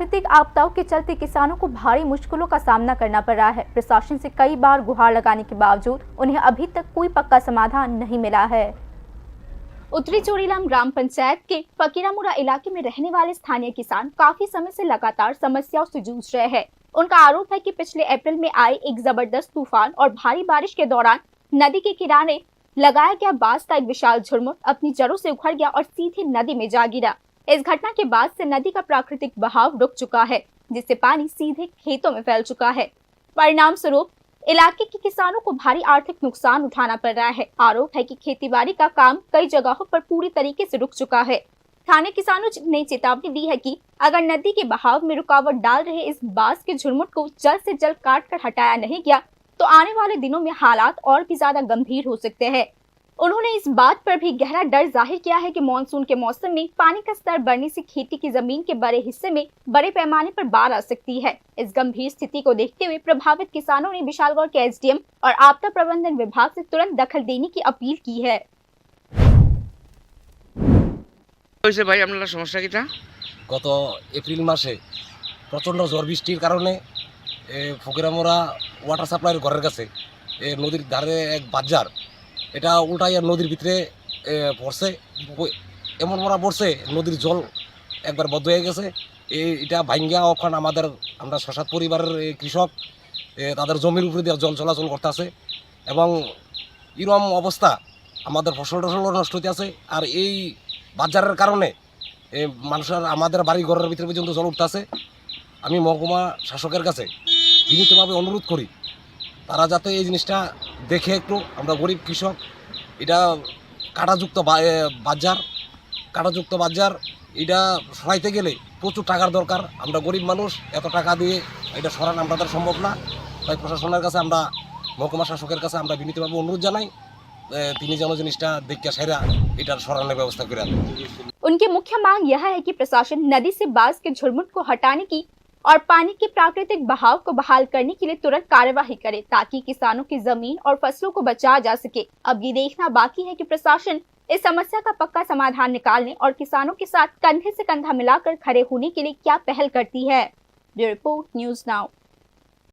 प्राकृतिक आपदाओं के चलते किसानों को भारी मुश्किलों का सामना करना पड़ रहा है। प्रशासन से कई बार गुहार लगाने के बावजूद उन्हें अभी तक कोई पक्का समाधान नहीं मिला है। उत्तरी चोरीलाम ग्राम पंचायत के फकीरामुरा इलाके में रहने वाले स्थानीय किसान काफी समय से लगातार समस्याओं से जूझ रहे हैं। उनका आरोप है कि पिछले अप्रैल में आए एक जबरदस्त तूफान और भारी बारिश के दौरान नदी के किनारे लगाया गया बांस का एक विशाल झुरमुट अपनी जड़ों से उखड़ गया और सीधे नदी में जा गिरा। इस घटना के बाद से नदी का प्राकृतिक बहाव रुक चुका है, जिससे पानी सीधे खेतों में फैल चुका है। परिणाम स्वरूप इलाके के किसानों को भारी आर्थिक नुकसान उठाना पड़ रहा है। आरोप है कि खेतीबाड़ी का काम कई जगहों पर पूरी तरीके से रुक चुका है। स्थानीय किसानों ने चेतावनी दी है कि अगर नदी के बहाव में रुकावट डाल रहे इस बांस के झुरमुट को जल्द से जल्द काट कर हटाया नहीं गया तो आने वाले दिनों में हालात और भी ज्यादा गंभीर हो सकते हैं। उन्होंने इस बात पर भी गहरा डर जाहिर किया है कि मानसून के मौसम में पानी का स्तर बढ़ने से खेती की जमीन के बड़े हिस्से में बड़े पैमाने पर बाढ़ आ सकती है। इस गंभीर स्थिति को देखते हुए प्रभावित किसानों ने विशालगढ़ के एसडीएम और आपदा प्रबंधन विभाग से तुरंत दखल देने की अपील की है। भाई আপনার সমস্যা কিটা? গত এপ্রিল মাসে প্রচণ্ড ঝড় বৃষ্টির কারণে ফকিরামোড়া ওয়াটার সাপ্লাইয়ের ঘরের কাছে নদীর ধারে এক বাজার এটা উল্টাইয়া নদীর ভিতরে পড়ছে, এমন মরা পড়ছে নদীর জল একবার বদ্ধ হয়ে গেছে। এটা ভাঙ্গিয়া ওখানে আমরা ৬-৭ পরিবারের কৃষক তাদের জমির উপরে দিয়ে জল চলাচল করতেছে এবং এরকম অবস্থা আমাদের ফসল টসলও নষ্ট হতে আছে। আর এই বাজারের কারণে মানুষের আমাদের বাড়ি ঘরের ভিতরে পর্যন্ত জল উঠতেছে। আমি মহকুমা শাসকের কাছে বিনীতভাবে অনুরোধ করি তারা যাতে এই জিনিসটা দেখে একটু, আমরা গরিব কৃষক, এটা কাঁটাযুক্ত বাজার এটা সরাইতে গেলে প্রচুর টাকার দরকার। আমরা গরিব মানুষ, এত টাকা দিয়ে এটা সরানো আমাদের সম্ভব না। তাই প্রশাসনের কাছে আমরা মহকুমা শাসকের কাছে আমরা বিনীতভাবে অনুরোধ জানাই তিনি যেন জিনিসটা দেখে সেরা এটার সরানোর ব্যবস্থা করে দেন। उनकी मुख्य मांग यह है कि प्रशासन नदी से बांस के झुरमुट को हटाने की और पानी के प्राकृतिक बहाव को बहाल करने के लिए तुरंत कार्यवाही करे ताकि किसानों की जमीन और फसलों को बचाया जा सके। अब ये देखना बाकी है कि प्रशासन इस समस्या का पक्का समाधान निकालने और किसानों के साथ कंधे से कंधा मिलाकर खड़े होने के लिए क्या पहल करती है। Bureau report, news now.